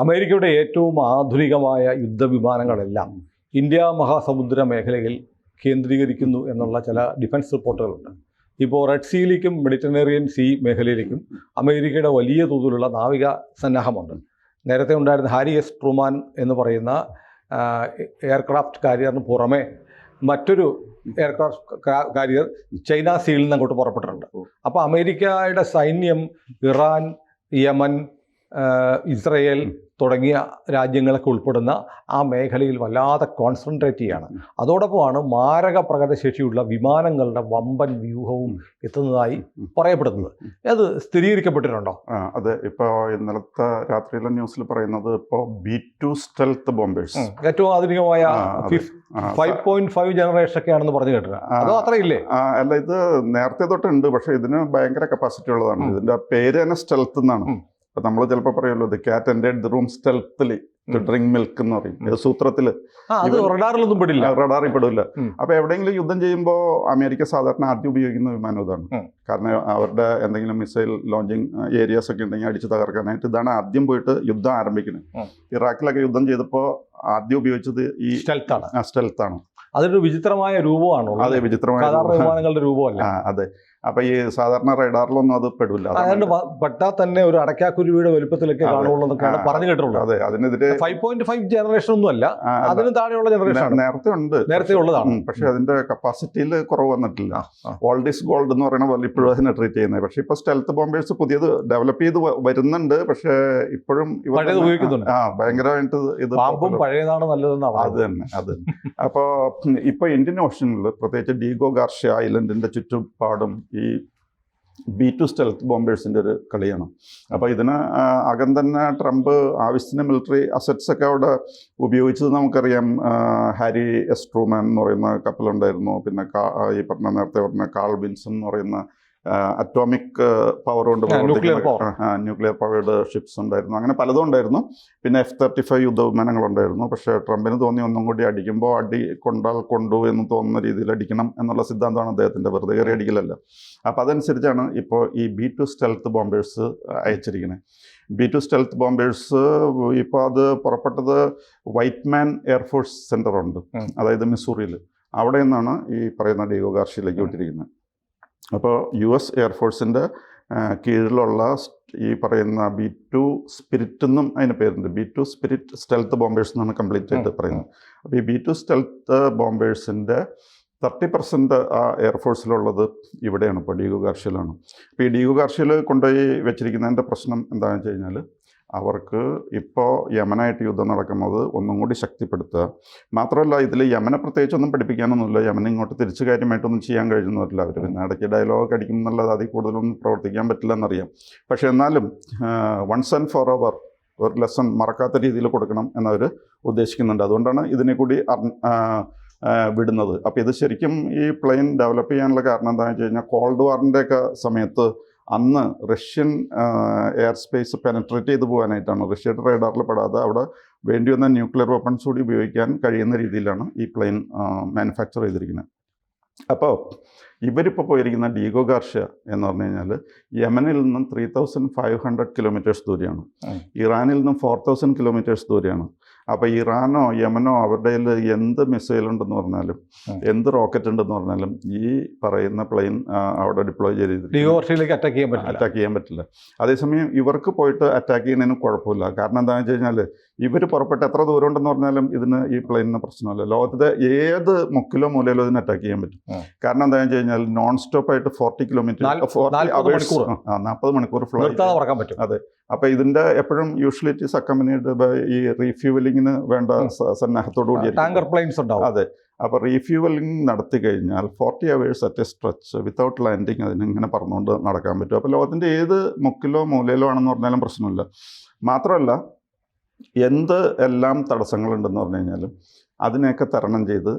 അമേരിക്കയുടെ ഏറ്റവും ആധുനികമായ യുദ്ധവിമാനങ്ങളെല്ലാം ഇന്ത്യ മഹാസമുദ്ര മേഖലയിൽ കേന്ദ്രീകരിക്കുന്നു എന്നുള്ള ചില ഡിഫൻസ് റിപ്പോർട്ടുകളുണ്ട്. ഇപ്പോൾ റെഡ് സീയിലേക്കും മെഡിറ്ററേനിയൻ സീ മേഖലയിലേക്കും അമേരിക്കയുടെ വലിയ തോതിലുള്ള നാവിക സന്നാഹമുണ്ട്. നേരത്തെ ഉണ്ടായിരുന്ന ഹാരി എസ് ട്രൂമാൻ എന്ന് പറയുന്ന എയർക്രാഫ്റ്റ് കാരിയറിന് പുറമെ മറ്റൊരു എയർക്രാഫ്റ്റ് കാരിയർ ചൈന സീയിൽ നിന്ന് അങ്ങോട്ട് പുറപ്പെട്ടിട്ടുണ്ട്. അപ്പോൾ അമേരിക്കയുടെ സൈന്യം ഇറാൻ, യമൻ, ഇസ്രയേൽ തുടങ്ങിയ രാജ്യങ്ങളൊക്കെ ഉൾപ്പെടുന്ന ആ മേഖലയിൽ വല്ലാതെ കോൺസെൻട്രേറ്റ് ചെയ്യുകയാണ്. അതോടൊപ്പമാണ് മാരക പ്രകടശേഷിയുള്ള വിമാനങ്ങളുടെ വമ്പൻ വ്യൂഹവും എത്തുന്നതായി പറയപ്പെടുന്നത്. അത് സ്ഥിരീകരിക്കപ്പെട്ടിട്ടുണ്ടോ? അതെ, ഇപ്പോൾ ഇന്നലത്തെ രാത്രിയിലെ ന്യൂസിൽ പറയുന്നത് ഇപ്പോൾ B2 സ്റ്റെൽത്ത് ബോംബേഴ്സ് ഏറ്റവും ആധുനികമായ 5.5 ജനറേഷൻ ഒക്കെ ആണെന്ന് പറഞ്ഞു കേട്ടില്ല. അതോ അത്രയില്ലേ? അല്ല, ഇത് നേരത്തെ തൊട്ടുണ്ട്, പക്ഷേ ഇതിന് ഭയങ്കര കപ്പാസിറ്റി ഉള്ളതാണ്. ഇതിന്റെ പേര് തന്നെ സ്റ്റെൽത്ത് എന്നാണ്. അപ്പൊ നമ്മൾ ചിലപ്പോൾ പറയുമല്ലോ, the cat entered the room stealthily to drink milk എന്ന് പറയും. ഇത് സൂത്രത്തില് റഡാറിലൊന്നും പെടില്ല, റഡാറിൽ പെടില്ല. അപ്പൊ എവിടെയെങ്കിലും യുദ്ധം ചെയ്യുമ്പോൾ അമേരിക്ക സാധാരണ ആദ്യം ഉപയോഗിക്കുന്ന വിമാനം ഇതാണ്. കാരണം അവരുടെ എന്തെങ്കിലും മിസൈൽ ലോഞ്ചിങ് ഏരിയാസ് ഒക്കെ ഉണ്ടെങ്കിൽ അടിച്ച് തകർക്കാനായിട്ട് ഇതാണ് ആദ്യം പോയിട്ട് യുദ്ധം ആരംഭിക്കുന്നത്. ഇറാഖിലൊക്കെ യുദ്ധം ചെയ്തപ്പോൾ ആദ്യം ഉപയോഗിച്ചത് ഈ സ്റ്റെൽത്താണ്. അതൊരു വിചിത്രമായ രൂപമാണോ? അതെ, വിചിത്രമായ വിമാനങ്ങളുടെ രൂപമല്ല. അതെ. അപ്പൊ ഈ സാധാരണ റഡാറിലൊന്നും അത് പെടില്ല. അതുകൊണ്ട് പെട്ടാൽ തന്നെ ഒരു അടക്കാക്കുരുവിയുടെ വലുപ്പത്തിലൊക്കെ കാണുള്ളൂ എന്നൊക്കെയാണ് പറഞ്ഞു കേട്ടിട്ടുള്ളത്. അതെ, അതിനെതിരെ 5.5 ജനറേഷൻ ഒന്നും അല്ല, അതിന് താഴെയുള്ള ജനറേഷൻ നേരത്തെ ഉള്ളതാണ്. പക്ഷെ അതിന്റെ കപ്പാസിറ്റിയിൽ കുറവ് വന്നിട്ടില്ല. ഓൾഡ് ഈസ് ഗോൾഡ് എന്ന് പറയുന്ന പോലെ ഇപ്പോഴും അതിനെ ട്രീറ്റ് ചെയ്യുന്നത്. പക്ഷെ ഇപ്പൊ സ്റ്റെൽത്ത് ബോംബേഴ്സ് പുതിയത് ഡെവലപ്പ് ചെയ്ത് വരുന്നുണ്ട്. പക്ഷെ ഇപ്പോഴും ഉപയോഗിക്കുന്നുണ്ട്. ഭയങ്കരമായിട്ട് ഇത് പഴയതാണ് നല്ലതെന്നാണ്. അത് തന്നെ. അപ്പോ ഇപ്പൊ ഇന്ത്യൻ ഓഷനിൽ പ്രത്യേകിച്ച് ഡീഗോ ഗാർഷ്യ ഐലൻഡിന്റെ ചുറ്റുപാടും ഈ B2 സ്റ്റെൽത്ത് ബോംബേഴ്സിൻ്റെ ഒരു കളിയാണ്. അപ്പോൾ ഇതിന് അകം തന്നെ ട്രംപ് ആവശ്യത്തിന് മിലിറ്ററി അസറ്റ്സ് ഒക്കെ അവിടെ ഉപയോഗിച്ചത് നമുക്കറിയാം. ഹാരി എസ് ട്രൂമാൻ എന്ന് പറയുന്ന കപ്പലുണ്ടായിരുന്നു. പിന്നെ ഈ നേരത്തെ പറഞ്ഞ കാൾ വിൻസൺ എന്ന് പറയുന്ന അറ്റോമിക് പവർ കൊണ്ട് ന്യൂക്ലിയർ പവേർഡ് ഷിപ്സ് ഉണ്ടായിരുന്നു. അങ്ങനെ പലതും ഉണ്ടായിരുന്നു. പിന്നെ F-35 യുദ്ധവിമാനങ്ങളുണ്ടായിരുന്നു. പക്ഷേ ട്രംപിന് തോന്നി ഒന്നും കൂടി അടിക്കുമ്പോൾ അടി കൊണ്ടു എന്ന് തോന്നുന്ന രീതിയിൽ അടിക്കണം എന്നുള്ള സിദ്ധാന്തമാണ് അദ്ദേഹത്തിൻ്റെ. വെറുതെ കയറി അടിക്കലല്ല. അപ്പോൾ അതനുസരിച്ചാണ് ഇപ്പോൾ ഈ B2 സ്റ്റെൽത്ത് ബോംബേഴ്സ് അയച്ചിരിക്കുന്നത്. B2 സ്റ്റെൽത്ത് ബോംബേഴ്സ് ഇപ്പോൾ അത് പുറപ്പെട്ടത് വൈറ്റ്മാൻ എയർഫോഴ്സ് സെൻ്റർ ഉണ്ട്, അതായത് മിസൂറിയിൽ. അവിടെ നിന്നാണ് ഈ പറയുന്ന ഡീഗോ ഗാർഷ്യയിലേക്ക് വിട്ടിരിക്കുന്നത്. അപ്പോൾ US എയർഫോഴ്സിൻ്റെ കീഴിലുള്ള ഈ പറയുന്ന B2 സ്പിരിറ്റ് എന്നും അതിന് പേരുണ്ട്. B2 സ്പിരിറ്റ് സ്റ്റെൽത്ത് ബോംബേഴ്സ് എന്നാണ് കംപ്ലീറ്റ് ആയിട്ട് പറയുന്നത്. അപ്പോൾ ഈ B2 സ്റ്റെൽത്ത് ബോംബേഴ്സിൻ്റെ 30% ആ എയർഫോഴ്സിലുള്ളത് ഇവിടെയാണ്, ഇപ്പോൾ ഡീഗോ ഗാർഷ്യയിലാണ്. അപ്പോൾ ഈ ഡീഗോ ഗാർഷ്യയിൽ കൊണ്ടുപോയി വെച്ചിരിക്കുന്നതിൻ്റെ പ്രശ്നം എന്താണെന്ന് വെച്ച് കഴിഞ്ഞാൽ, അവർക്ക് ഇപ്പോൾ യമനായിട്ട് യുദ്ധം നടക്കുന്നത് ഒന്നും കൂടി ശക്തിപ്പെടുത്തുക. മാത്രമല്ല, ഇതിൽ യമനെ പ്രത്യേകിച്ചൊന്നും പഠിപ്പിക്കാനൊന്നുമില്ല. യമനെ ഇങ്ങോട്ട് തിരിച്ചു കാര്യമായിട്ടൊന്നും ചെയ്യാൻ കഴിയുന്നവരില്ല അവർ. പിന്നെ ഇടയ്ക്ക് ഡയലോഗ് അടിക്കും എന്നുള്ളത് അതിൽ കൂടുതലൊന്നും പ്രവർത്തിക്കാൻ പറ്റില്ല എന്നറിയാം. പക്ഷേ എന്നാലും വൺസ് ആൻഡ് ഫോർ എവർ ഒരു ലെസൺ മറക്കാത്ത രീതിയിൽ കൊടുക്കണം എന്നവർ ഉദ്ദേശിക്കുന്നുണ്ട്. അതുകൊണ്ടാണ് ഇതിനെ കൂടി വിടുന്നത്. അപ്പോൾ ഇത് ശരിക്കും ഈ പ്ലെയിൻ ഡെവലപ്പ് ചെയ്യാനുള്ള കാരണം എന്താണെന്ന് വെച്ച് കഴിഞ്ഞാൽ, കോൾഡ് വാറിൻ്റെയൊക്കെ സമയത്ത് അന്ന് റഷ്യൻ എയർ സ്പേസ് പെനട്രേറ്റ് ചെയ്ത് പോകാനായിട്ടാണ്. റഷ്യയുടെ റേഡാറിൽ പെടാതെ അവിടെ വേണ്ടി വന്ന ന്യൂക്ലിയർ വെപ്പൺസ് കൂടി ഉപയോഗിക്കാൻ കഴിയുന്ന രീതിയിലാണ് ഈ പ്ലെയിൻ മാനുഫാക്ചർ ചെയ്തിരിക്കുന്നത്. അപ്പോൾ ഇവരിപ്പോൾ പോയിരിക്കുന്ന ഡീഗോ ഗാർഷ്യ എന്ന് പറഞ്ഞു കഴിഞ്ഞാൽ യമനിൽ നിന്നും 3500 കിലോമീറ്റേഴ്സ് ദൂരെയാണ്, ഇറാനിൽ നിന്നും 4000 കിലോമീറ്റേഴ്സ് ദൂരെയാണ്. അപ്പോൾ ഇറാനോ യമനോ അവരുടെ എന്ത് മിസൈൽ ഉണ്ടെന്ന് പറഞ്ഞാലും എന്ത് റോക്കറ്റ് ഉണ്ടെന്ന് പറഞ്ഞാലും ഈ പറയുന്ന പ്ലെയിൻ അവിടെ ഡിപ്ലോയ് ചെയ്ത് അറ്റാക്ക് ചെയ്യാൻ പറ്റില്ല. അതേസമയം ഇവർക്ക് പോയിട്ട് അറ്റാക്ക് ചെയ്യുന്നതിന് കുഴപ്പമില്ല. കാരണം എന്താണെന്ന് വെച്ച് കഴിഞ്ഞാൽ, ഇവർ പുറപ്പെട്ട് എത്ര ദൂരം ഉണ്ടെന്ന് പറഞ്ഞാലും ഇതിന് ഈ പ്ലെയിനിന് പ്രശ്നമല്ല. ലോകത്തിലെ ഏത് മുക്കിലോ മൂലയിലോ ഇതിന് അറ്റാക്ക് ചെയ്യാൻ പറ്റും. കാരണം എന്താണെന്ന് വെച്ച് കഴിഞ്ഞാൽ, നോൺ സ്റ്റോപ്പ് ആയിട്ട് 40 കിലോമീറ്റർ 40 മണിക്കൂർ ഫ്ലൈ പറക്കാൻ പറ്റും. അതെ. അപ്പോൾ ഇതിൻ്റെ എപ്പോഴും യൂഷ്വലിറ്റീസ് അക്കമ്പനീഡ് ബൈ ഈ റീഫ്യൂവലിങ്ങിന് വേണ്ട സന്നാഹത്തോടു കൂടി ടാങ്കർ പ്ലെയിൻസ് ഉണ്ടാവും. അതെ. അപ്പോൾ റീഫ്യൂവലിംഗ് നടത്തി കഴിഞ്ഞാൽ 40 hours at a stretch without landing അതിനിങ്ങനെ പറന്നുകൊണ്ട് നടക്കാൻ പറ്റും. അപ്പോൾ ലോകത്തിൻ്റെ ഏത് മുക്കിലോ മൂലയിലോ ആണെന്ന് പറഞ്ഞാലും പ്രശ്നമില്ല. മാത്രമല്ല, എന്ത് എല്ലാം തടസ്സങ്ങളുണ്ടെന്ന് പറഞ്ഞു കഴിഞ്ഞാലും അതിനെയൊക്കെ തരണം ചെയ്ത്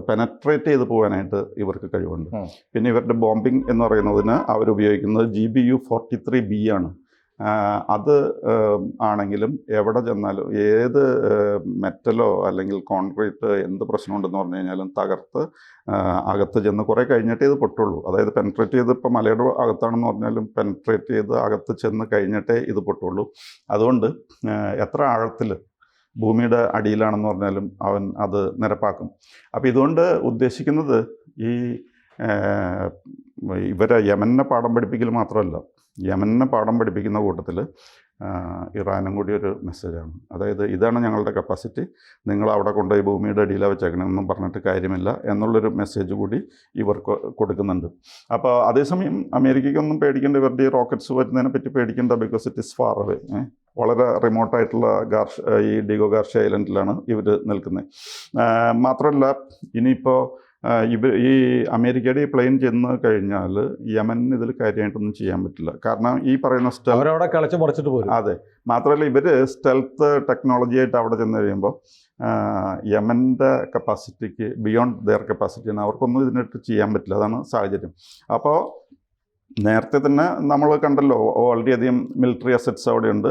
പെനട്രേറ്റ് ചെയ്ത് പോകാനായിട്ട് ഇവർക്ക് കഴിവുണ്ട്. പിന്നെ ഇവരുടെ ബോംബിംഗ് എന്ന് പറയുന്നതിന് അവരുപയോഗിക്കുന്നത് GBU-43B ആണ്. അത് ആണെങ്കിലും എവിടെ ചെന്നാലും ഏത് മെറ്റലോ അല്ലെങ്കിൽ കോൺക്രീറ്റ് എന്ത് പ്രശ്നമുണ്ടെന്ന് പറഞ്ഞു കഴിഞ്ഞാലും തകർത്ത് അകത്ത് ചെന്ന് കുറേ കഴിഞ്ഞിട്ടേ ഇത് പൊട്ടുള്ളൂ. അതായത് പെൻട്രേറ്റ് ചെയ്ത് ഇപ്പോൾ മലയുടെ അകത്താണെന്ന് പറഞ്ഞാലും പെൻട്രേറ്റ് ചെയ്ത് അകത്ത് ചെന്ന് കഴിഞ്ഞിട്ടേ ഇത് പൊട്ടുള്ളൂ. അതുകൊണ്ട് എത്ര ആഴത്തിൽ ഭൂമിയുടെ അടിയിലാണെന്ന് പറഞ്ഞാലും അവൻ അത് നിരപ്പാക്കും. അപ്പോൾ ഇതുകൊണ്ട് ഉദ്ദേശിക്കുന്നത് ഈ ഇവരെ യമനെ പാഠം പഠിപ്പിക്കൽ മാത്രമല്ല, യമനെ പാഠം പഠിപ്പിക്കുന്ന കൂട്ടത്തിൽ ഇറാനും കൂടി ഒരു മെസ്സേജാണ്. അതായത് ഇതാണ് ഞങ്ങളുടെ കപ്പാസിറ്റി, നിങ്ങൾ അവിടെ കൊണ്ടുപോയി ഭൂമിയുടെ അടിയിലാണ് വെച്ചേക്കണമെന്നും പറഞ്ഞിട്ട് കാര്യമില്ല എന്നുള്ളൊരു മെസ്സേജ് കൂടി ഇവർക്ക് കൊടുക്കുന്നുണ്ട്. അപ്പോൾ അതേസമയം അമേരിക്കയ്ക്കൊന്നും പേടിക്കേണ്ട, ഇവരുടെ ഈ റോക്കറ്റ്സ് വരുന്നതിനെ പറ്റി പേടിക്കേണ്ട, because it is far away. വളരെ റിമോട്ടായിട്ടുള്ള ഈ ഡിഗോ ഗാർഷ്യ ഐലൻഡിലാണ് ഇവർ നിൽക്കുന്നത്. മാത്രമല്ല ഇനിയിപ്പോൾ ഈ അമേരിക്കയുടെ ഈ പ്ലെയിൻ ചെന്ന് കഴിഞ്ഞാൽ യമനിന് ഇതിൽ കാര്യമായിട്ടൊന്നും ചെയ്യാൻ പറ്റില്ല. കാരണം ഈ പറയുന്ന അവരവിടെ കളിച്ച് മറിച്ചിട്ട് പോരും. അതെ, മാത്രമല്ല ഇവർ സ്റ്റെൽത്ത് ടെക്നോളജി ആയിട്ട് അവിടെ ചെന്ന് കഴിയുമ്പോൾ യമൻ്റെ കപ്പാസിറ്റിക്ക് ബിയോണ്ട് ദെയർ കപ്പാസിറ്റിയാണ്, അവർക്കൊന്നും ഇതിനായിട്ട് ചെയ്യാൻ പറ്റില്ല. അതാണ് സാഹചര്യം. അപ്പോൾ നേരത്തെ തന്നെ നമ്മൾ കണ്ടല്ലോ, വളരെയധികം മിലിറ്ററി അസറ്റ്സ് അവിടെയുണ്ട്.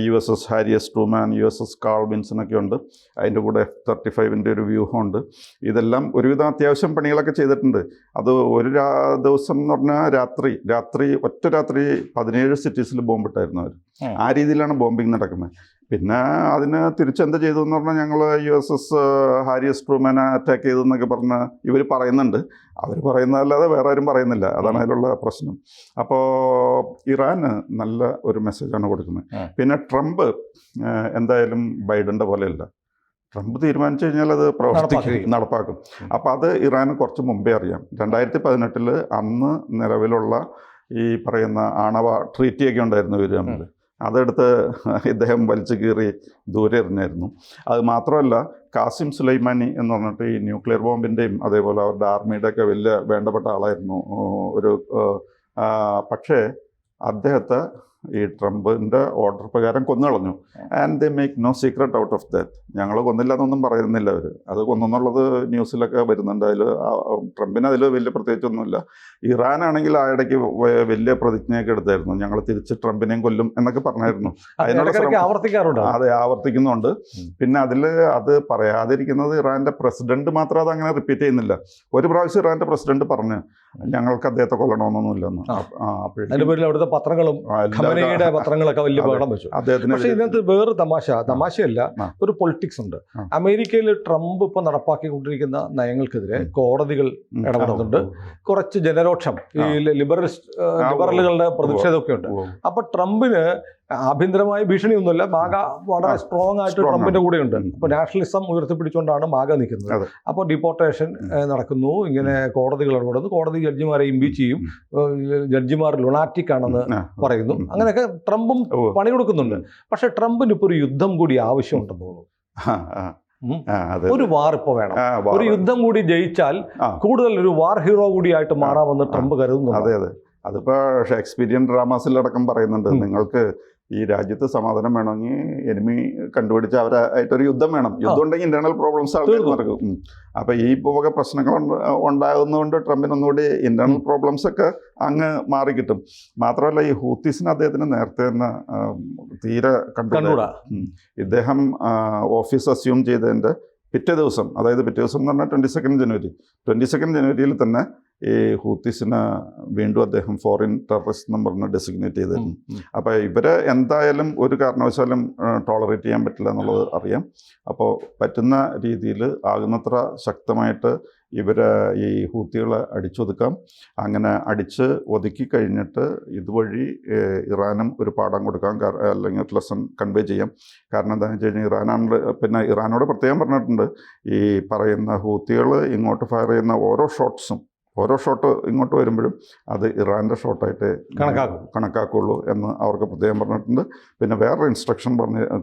USS Harry S Truman, USS Carl വിൻസനൊക്കെ ഉണ്ട്. അതിൻ്റെ കൂടെ F-35 ഒരു വ്യൂഹമുണ്ട്. ഇതെല്ലാം ഒരുവിധം അത്യാവശ്യം പണികളൊക്കെ ചെയ്തിട്ടുണ്ട്. അത് ഒരു ദിവസം എന്ന് പറഞ്ഞാൽ ഒറ്റ രാത്രി 17 സിറ്റീസിൽ ബോംബിട്ടായിരുന്നു അവർ. ആ രീതിയിലാണ് ബോംബിങ് നടക്കുന്നത്. പിന്നെ അതിന് തിരിച്ചെന്ത് ചെയ്തു എന്ന് പറഞ്ഞാൽ ഞങ്ങൾ USS ഹാരി എസ് ട്രൂമാനെ അറ്റാക്ക് ചെയ്തു എന്നൊക്കെ പറഞ്ഞ് ഇവർ പറയുന്നുണ്ട്. അവർ പറയുന്നതല്ലാതെ വേറെ ആരും പറയുന്നില്ല. അതാണ് അതിലുള്ള പ്രശ്നം. അപ്പോൾ ഇറാന് നല്ല ഒരു മെസ്സേജാണ് കൊടുക്കുന്നത്. പിന്നെ ട്രംപ് എന്തായാലും ബൈഡൻ്റെ പോലെയല്ല. ട്രംപ് തീരുമാനിച്ചു കഴിഞ്ഞാൽ അത് നടപ്പാക്കും. അപ്പോൾ അത് ഇറാന് കുറച്ച് മുമ്പേ അറിയാം. 2018 അന്ന് നിലവിലുള്ള ഈ പറയുന്ന ആണവ ട്രീറ്റിയൊക്കെ ഉണ്ടായിരുന്നു ഇവർ തമ്മിൽ. അതെടുത്ത് ഇദ്ദേഹം വലിച്ചു കീറി ദൂരെ എറിഞ്ഞായിരുന്നു. അത് മാത്രമല്ല കാസിം സുലൈമാനി എന്ന് പറഞ്ഞിട്ട് ഈ ന്യൂക്ലിയർ ബോംബിൻ്റെയും അതേപോലെ അവരുടെ ആർമിയുടെയൊക്കെ വലിയ വേണ്ടപ്പെട്ട ആളായിരുന്നു പക്ഷേ അദ്ദേഹത്തെ ഈ ട്രംപിൻ്റെ ഓർഡർ പ്രകാരം കൊന്നുകളഞ്ഞു. And they make no secret out of that. ഞങ്ങൾ കൊന്നില്ല എന്നൊന്നും പറയുന്നില്ല അവർ. അത് കൊന്നെന്നുള്ളത് ന്യൂസിലൊക്കെ വരുന്നുണ്ട്. ട്രംപിന് അതിൽ വലിയ പ്രത്യേകിച്ചൊന്നുമില്ല. ഇറാനാണെങ്കിൽ ആ ഇടയ്ക്ക് വലിയ പ്രതിജ്ഞയൊക്കെ എടുത്തായിരുന്നു, ഞങ്ങൾ തിരിച്ച് ട്രംപിനെയും കൊല്ലും എന്നൊക്കെ പറഞ്ഞായിരുന്നു. ആവർത്തിക്കാറുണ്ട്. അതെ, ആവർത്തിക്കുന്നുണ്ട്. പിന്നെ അത് പറയാതിരിക്കുന്നത് ഇറാൻ്റെ പ്രസിഡന്റ് മാത്രം അത് അങ്ങനെ റിപ്പീറ്റ് ചെയ്യുന്നില്ല. ഒരു പ്രാവശ്യം ഇറാൻ്റെ പ്രസിഡന്റ് പറഞ്ഞ് ഞങ്ങൾക്ക് അദ്ദേഹത്തെ കൊല്ലണമെന്നൊന്നുമില്ലെന്ന്. അവിടുത്തെ പത്രങ്ങളും പത്രങ്ങളൊക്കെ വലിയ ബഹളം വെച്ചു. പക്ഷേ ഇതിനകത്ത് വേറെ തമാശയല്ല, ഒരു പൊളിറ്റിക്സ് ഉണ്ട്. അമേരിക്കയിൽ ട്രംപ് ഇപ്പൊ നടപ്പാക്കിക്കൊണ്ടിരിക്കുന്ന നയങ്ങൾക്കെതിരെ കോടതികൾ ഇടപെടുന്നുണ്ട്. കുറച്ച് ജനരോക്ഷം, ഈ ലിബറലുകളുടെ പ്രതിഷേധമൊക്കെ ഉണ്ട്. അപ്പൊ ട്രംപിന് ആഭ്യന്തരമായ ഭീഷണിയൊന്നുമില്ല. മാഗ വളരെ സ്ട്രോങ് ആയിട്ട് ട്രംപിന്റെ കൂടെ ഉണ്ട്. അപ്പോൾ നാഷണലിസം ഉയർത്തിപ്പിടിച്ചുകൊണ്ടാണ് മാഗ നിൽക്കുന്നത്. അപ്പോൾ ഡിപ്പോർട്ടേഷൻ നടക്കുന്നു, ഇങ്ങനെ കോടതികൾ ഇടപെടുന്നു, കോടതി ജഡ്ജിമാരെ ഇംപീച്ച് ചെയ്യും, ജഡ്ജിമാർ ലുണാറ്റിക് ആണെന്ന് പറയുന്നു. അങ്ങനെയൊക്കെ ട്രംപും പണി കൊടുക്കുന്നുണ്ട്. പക്ഷെ ട്രംപിന് ഇപ്പോൾ ഒരു യുദ്ധം കൂടി ആവശ്യമുണ്ടെന്ന് തോന്നുന്നു. ഒരു വാർ ഇപ്പോൾ വേണം. ഒരു യുദ്ധം കൂടി ജയിച്ചാൽ കൂടുതൽ ഒരു വാർ ഹീറോ കൂടിയായിട്ട് മാറാമെന്ന് ട്രംപ് കരുതുന്നു. അതെ, അതിപ്പോൾ ഷേക്സ്പീരിയൻ ഡ്രാമാസിലടക്കം പറയുന്നുണ്ട്, നിങ്ങൾക്ക് ഈ രാജ്യത്ത് സമാധാനം വേണമെങ്കിൽ എനിമി കണ്ടുപിടിച്ച് അവരായിട്ടൊരു യുദ്ധം വേണം. യുദ്ധം ഉണ്ടെങ്കിൽ ഇന്റേണൽ പ്രോബ്ലംസ് ആൾക്കാർ നടക്കും. അപ്പോൾ ഈ വക പ്രശ്നങ്ങൾ ഉണ്ടാകുന്നതുകൊണ്ട് ട്രംപിനൊന്നുകൂടി ഇന്റേണൽ പ്രോബ്ലംസ് ഒക്കെ അങ്ങ് മാറിക്കിട്ടും. മാത്രമല്ല ഈ ഹൂത്തീസിന് അദ്ദേഹത്തിന് നേരത്തെ തന്നെ തീരെ കണ്ടുകൂടാ. ഇദ്ദേഹം ഓഫീസ് അസ്യൂം ചെയ്തതിൻ്റെ പിറ്റേ ദിവസം, അതായത് പിറ്റേ ദിവസം എന്ന് പറഞ്ഞാൽ 22 ജനുവരിയിൽ തന്നെ ഈ ഹൂത്തീസിനെ വീണ്ടും അദ്ദേഹം ഫോറിൻ ടെററിസ്റ്റ് എന്ന് പറഞ്ഞ് ഡെസിഗ്നേറ്റ് ചെയ്തിരുന്നു. അപ്പോൾ ഇവരെ എന്തായാലും ഒരു കാരണവശാലും ടോളറേറ്റ് ചെയ്യാൻ പറ്റില്ല എന്നുള്ളത് അറിയാം. അപ്പോൾ പറ്റുന്ന രീതിയിൽ ആകുന്നത്ര ശക്തമായിട്ട് ഇവരെ ഈ ഹൂത്തികളെ അടിച്ചൊതുക്കാം. അങ്ങനെ അടിച്ച് ഒതുക്കി കഴിഞ്ഞിട്ട് ഇതുവഴി ഇറാനും ഒരു പാഠം കൊടുക്കാം, അല്ലെങ്കിൽ ഒരു ലെസൺ കൺവേ ചെയ്യാം. കാരണം എന്താണെന്ന് വെച്ച് കഴിഞ്ഞാൽ പിന്നെ ഇറാനോട് പ്രത്യേകം പറഞ്ഞിട്ടുണ്ട്, ഈ പറയുന്ന ഹൂത്തികൾ ഇങ്ങോട്ട് ഫയർ ചെയ്യുന്ന ഓരോ ഷോട്ട് ഇങ്ങോട്ട് വരുമ്പോഴും അത് ഇറാൻ്റെ ഷോട്ടായിട്ട് കണക്കാക്കുള്ളൂ എന്ന് അവർക്ക് പ്രത്യേകം പറഞ്ഞിട്ടുണ്ട്. പിന്നെ വേറൊരു ഇൻസ്ട്രക്ഷൻ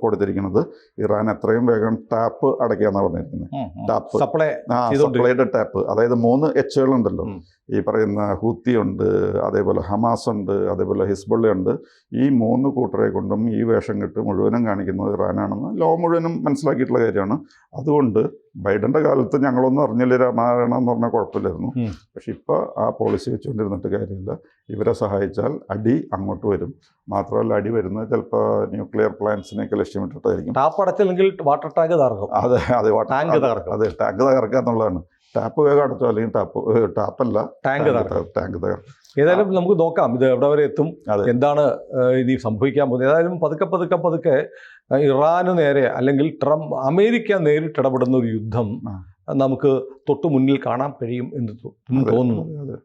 കൊടുത്തിരിക്കുന്നത് ഇറാൻ എത്രയും വേഗം ടാപ്പ് അടയ്ക്കാന്നാണ് പറഞ്ഞിരിക്കുന്നത്. സപ്ലൈയുടെ ടാപ്പ്, അതായത് 3 എച്ചുകളുണ്ടല്ലോ, ഈ പറയുന്ന ഹൂത്തി ഉണ്ട്, അതേപോലെ ഹമാസ് ഉണ്ട്, അതേപോലെ ഹിസ്ബുള്ള ഉണ്ട്. ഈ 3 കൂട്ടരെ കൊണ്ടും ഈ വേഷം കെട്ട് മുഴുവനും കാണിക്കുന്നത് ഇറാനാണെന്ന് ലോകം മുഴുവനും മനസ്സിലാക്കിയിട്ടുള്ള കാര്യമാണ്. അതുകൊണ്ട് ബൈഡൻ്റെ കാലത്ത് ഞങ്ങളൊന്നും അറിഞ്ഞില്ല രാമായണം എന്ന് പറഞ്ഞാൽ കുഴപ്പമില്ലായിരുന്നു. പക്ഷെ ഇപ്പോൾ ആ പോളിസി വെച്ചുകൊണ്ടിരുന്നിട്ട് കാര്യമില്ല. ഇവരെ സഹായിച്ചാൽ അടി അങ്ങോട്ട് വരും. മാത്രമല്ല അടി വരുന്നത് ചിലപ്പോൾ ന്യൂക്ലിയർ പ്ലാന്റ്സിനെയൊക്കെ ലക്ഷ്യമിട്ടിട്ടായിരിക്കും. ടാപ്പ് അടച്ചില്ലെങ്കിൽ വാട്ടർ ടാങ്ക് തകർക്കും. അതെ ടാങ്ക് തകർക്കും. അതെ, ടാങ്ക് തകർക്കുക എന്നുള്ളതാണ്. ടാപ്പ് വേഗം അടച്ചോ, അല്ലെങ്കിൽ ടാപ്പല്ല ടാങ്ക് തകർക്കും. ടാങ്ക് തകർക്കും. ഏതായാലും നമുക്ക് നോക്കാം ഇത് എവിടെ വരെ എത്തും, അതെ. എന്താണ് ഇനി സംഭവിക്കാൻ പോകുന്നത്. ഏതായാലും പതുക്കെ ഇറാന് നേരെ അല്ലെങ്കിൽ അമേരിക്ക നേരിട്ടിടപെടുന്ന ഒരു യുദ്ധം നമുക്ക് തൊട്ടു മുന്നിൽ കാണാൻ കഴിയും എന്ന് തോന്നുന്നു. അതെ.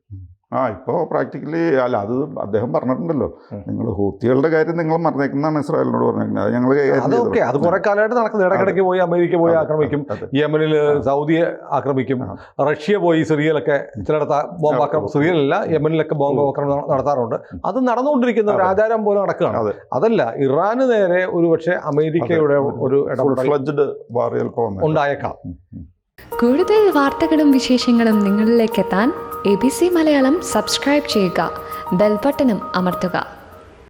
ഇപ്പോൾ പ്രാക്ടിക്കലി അല്ല, അത് അദ്ദേഹം പറഞ്ഞിട്ടുണ്ടല്ലോ, നിങ്ങൾ ഹൂത്തികളുടെ കാര്യം നിങ്ങൾ മറന്നേക്കുന്നതാണ് ഇസ്രായേലിനോട് പറഞ്ഞിരിക്കുന്നത്. അത് ഞങ്ങൾ അതൊക്കെ അത് കുറെ കാലമായിട്ട് നടക്കുന്നത്. ഇടയ്ക്കിടയ്ക്ക് പോയി അമേരിക്ക പോയി ആക്രമിക്കും, യമനിൽ സൗദിയെ ആക്രമിക്കും, റഷ്യ പോയി സിറിയയിലൊക്കെ ചിലയിടത്ത് ബോംബ് ആക്രമണം, സിറിയയിലല്ല യമനിലൊക്കെ ബോംബ് ആക്രമണം നടത്താറുണ്ട്. അത് നടന്നുകൊണ്ടിരിക്കുന്ന ഒരു ആചാരം പോലെ നടക്കുകയാണ്. അതല്ല, ഇറാന് നേരെ ഒരുപക്ഷെ അമേരിക്കയുടെ ഒരു ഇടപെടൽ ഉണ്ടായേക്കാം. കൂടുതൽ വാർത്തകളും വിശേഷങ്ങളും നിങ്ങളിലേക്ക് എത്താൻ ABC മലയാളം സബ്സ്ക്രൈബ് ചെയ്യുക, ബെൽ ബട്ടണും അമർത്തുക.